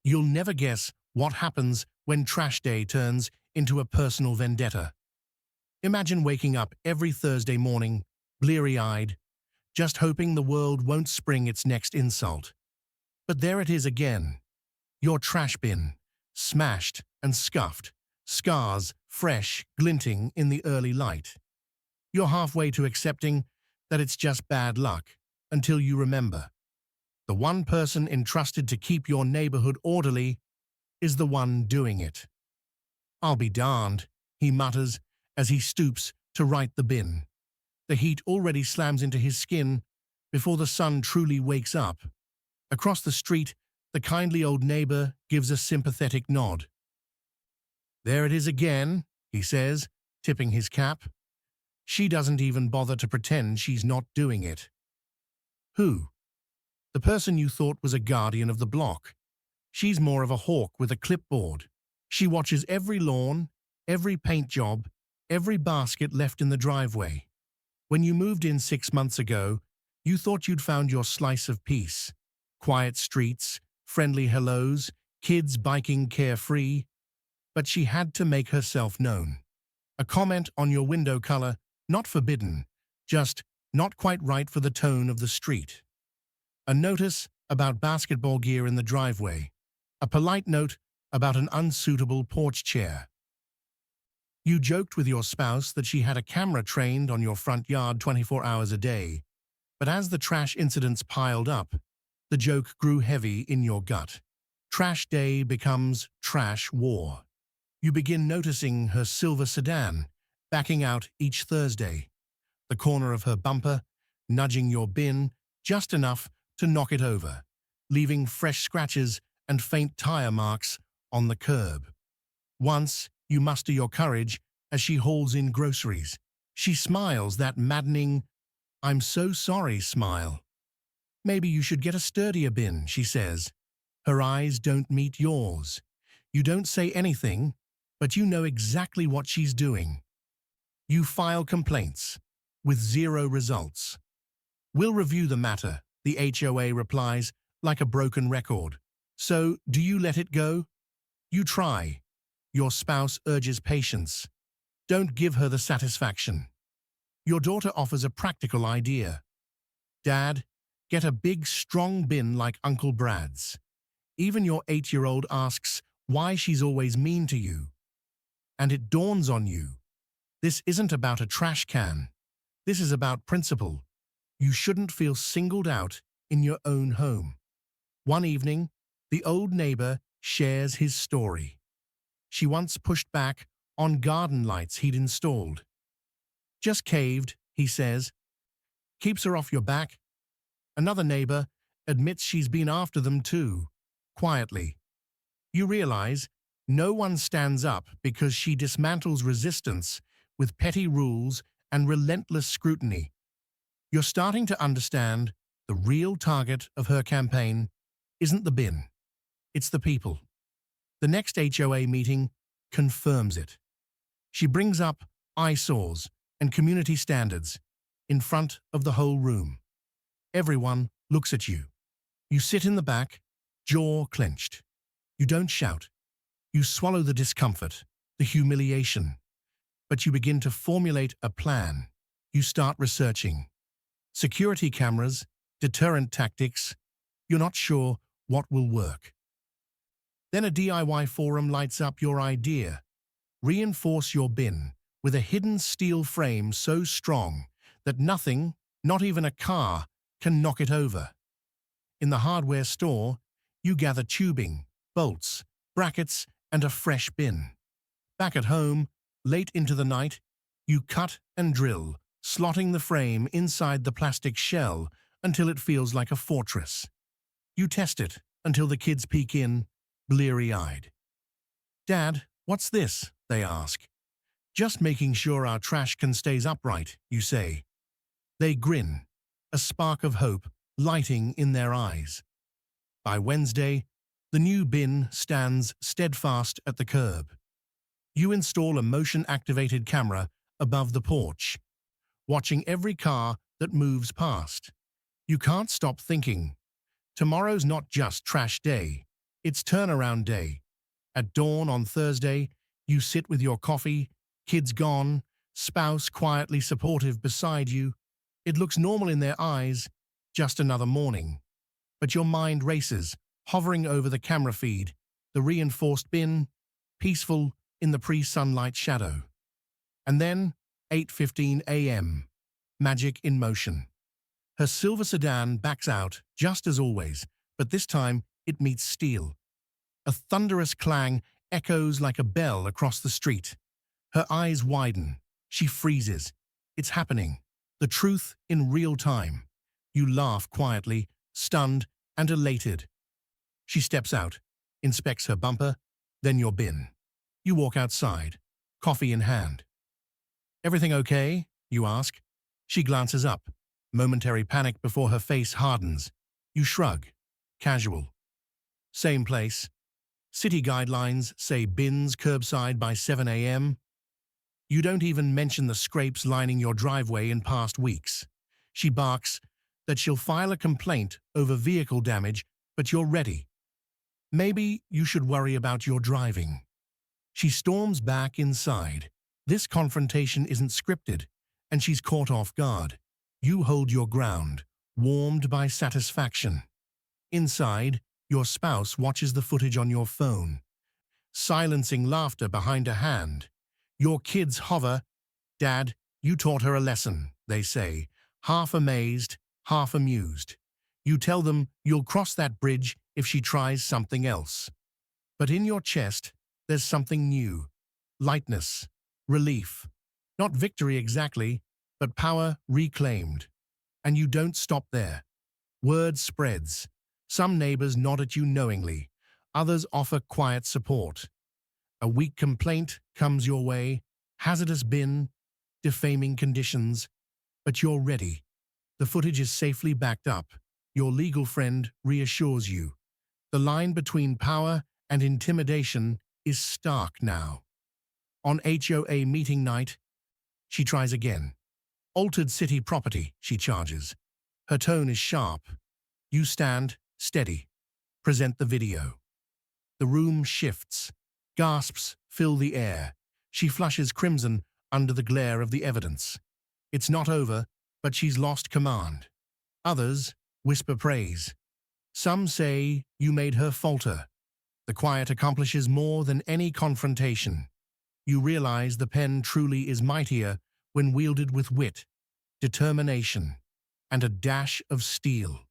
You'll never guess what happens when trash day turns into a personal vendetta. Imagine waking up every Thursday morning, bleary-eyed, just hoping the world won't spring its next insult. But there it is again. Your trash bin, smashed and scuffed, scars fresh, glinting in the early light. You're halfway to accepting that it's just bad luck, until you remember. The one person entrusted to keep your neighborhood orderly is the one doing it. "I'll be darned," he mutters as he stoops to right the bin. The heat already slams into his skin before the sun truly wakes up. Across the street, the kindly old neighbor gives a sympathetic nod. "There it is again," he says, tipping his cap. She doesn't even bother to pretend she's not doing it. Who? The person you thought was a guardian of the block. She's more of a hawk with a clipboard. She watches every lawn, every paint job, every basket left in the driveway. When you moved in 6 months ago, you thought you'd found your slice of peace. Quiet streets, friendly hellos, kids biking carefree. But she had to make herself known. A comment on your window color, not forbidden, just not quite right for the tone of the street. A notice about basketball gear in the driveway. A polite note about an unsuitable porch chair. You joked with your spouse that she had a camera trained on your front yard 24 hours a day, but as the trash incidents piled up, the joke grew heavy in your gut. Trash day becomes trash war. You begin noticing her silver sedan, backing out each Thursday, the corner of her bumper, nudging your bin just enough to knock it over, leaving fresh scratches and faint tire marks on the curb. Once, you muster your courage as she hauls in groceries. She smiles that maddening, "I'm so sorry" smile. "Maybe you should get a sturdier bin," she says. Her eyes don't meet yours. You don't say anything, but you know exactly what she's doing. You file complaints, with 0 results. "We'll review the matter," the HOA replies, like a broken record. "So, do you let it go?" You try. Your spouse urges patience. Don't give her the satisfaction. Your daughter offers a practical idea. "Dad, get a big, strong bin like Uncle Brad's." Even your 8-year-old asks why she's always mean to you. And it dawns on you. This isn't about a trash can. This is about principle. You shouldn't feel singled out in your own home. One evening, the old neighbor shares his story. She once pushed back on garden lights he'd installed. "Just caved," he says. Keeps her off your back. Another neighbor admits she's been after them too, quietly. You realize no one stands up because she dismantles resistance with petty rules and relentless scrutiny. You're starting to understand the real target of her campaign isn't the bin. It's the people. The next HOA meeting confirms it. She brings up eyesores and community standards in front of the whole room. Everyone looks at you. You sit in the back, jaw clenched. You don't shout. You swallow the discomfort, the humiliation. But you begin to formulate a plan. You start researching. Security cameras, deterrent tactics. You're not sure what will work. Then a DIY forum lights up your idea. Reinforce your bin with a hidden steel frame so strong that nothing, not even a car, can knock it over. In the hardware store, you gather tubing, bolts, brackets, and a fresh bin. Back at home, late into the night, you cut and drill, slotting the frame inside the plastic shell until it feels like a fortress. You test it until the kids peek in, bleary-eyed. "Dad, what's this?" they ask. "Just making sure our trash can stays upright," you say. They grin, a spark of hope lighting in their eyes. By Wednesday, the new bin stands steadfast at the curb. You install a motion-activated camera above the porch, watching every car that moves past. You can't stop thinking, tomorrow's not just trash day, It's turnaround day. At dawn on Thursday, you sit with your coffee, kids gone, spouse quietly supportive beside you. It looks normal in their eyes, just another morning. But your mind races, hovering over the camera feed, the reinforced bin, peaceful in the pre-sunlight shadow. And then, 8:15 a.m., magic in motion. Her silver sedan backs out, just as always, but this time it meets steel. A thunderous clang echoes like a bell across the street. Her eyes widen. She freezes. It's happening. The truth in real time. You laugh quietly, stunned and elated. She steps out, inspects her bumper, then your bin. You walk outside, coffee in hand. "Everything okay?" you ask. She glances up, momentary panic before her face hardens. You shrug, casual. Same place. City guidelines say bins curbside by 7 a.m. You don't even mention the scrapes lining your driveway in past weeks. She barks that she'll file a complaint over vehicle damage, but you're ready. Maybe you should worry about your driving. She storms back inside. This confrontation isn't scripted, and she's caught off guard. You hold your ground, warmed by satisfaction. Inside, your spouse watches the footage on your phone, silencing laughter behind a hand. Your kids hover. "Dad, you taught her a lesson," they say, half amazed, half amused. You tell them you'll cross that bridge if she tries something else. But in your chest, there's something new. Lightness, relief. Not victory exactly, but power reclaimed. And you don't stop there. Word spreads. Some neighbors nod at you knowingly. Others offer quiet support. A weak complaint comes your way, hazardous bin, defaming conditions. But you're ready. The footage is safely backed up. Your legal friend reassures you. The line between power and intimidation is stark now. On HOA meeting night, she tries again. "Altered city property," she charges. Her tone is sharp. You stand, steady. Present the video. The room shifts. Gasps fill the air. She flushes crimson under the glare of the evidence. It's not over, but she's lost command. Others whisper praise. Some say you made her falter. The quiet accomplishes more than any confrontation. You realize the pen truly is mightier when wielded with wit, determination, and a dash of steel.